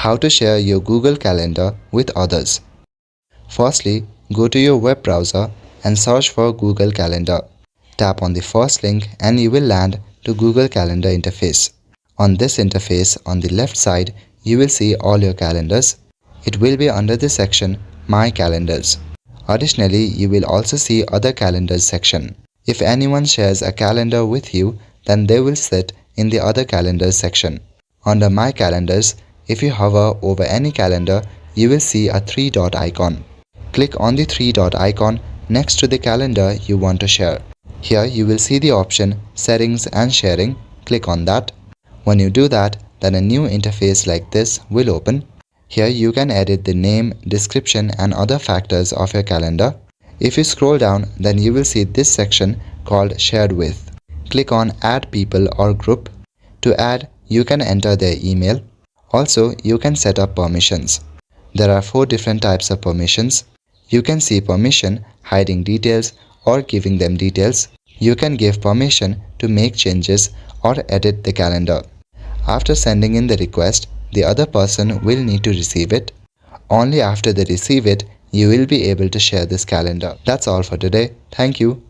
How to share your Google Calendar with others. Firstly, go to your web browser and search for Google Calendar. Tap on the first link and you will land to Google Calendar interface. On this interface, on the left side, you will see all your calendars. It will be under the section My Calendars. Additionally, you will also see Other Calendars section. If anyone shares a calendar with you, then they will sit in the Other Calendars section. Under My Calendars, if you hover over any calendar, you will see a three-dot icon. Click on the three-dot icon next to the calendar you want to share. Here you will see the option Settings and Sharing. Click on that. When you do that, then a new interface like this will open. Here you can edit the name, description and other factors of your calendar. If you scroll down, then you will see this section called Shared With. Click on Add People or Group. To add, you can enter their email. Also, you can set up permissions. There are 4 different types of permissions. You can see permission, hiding details or giving them details. You can give permission to make changes or edit the calendar. After sending in the request, the other person will need to receive it. Only after they receive it, you will be able to share this calendar. That's all for today. Thank you.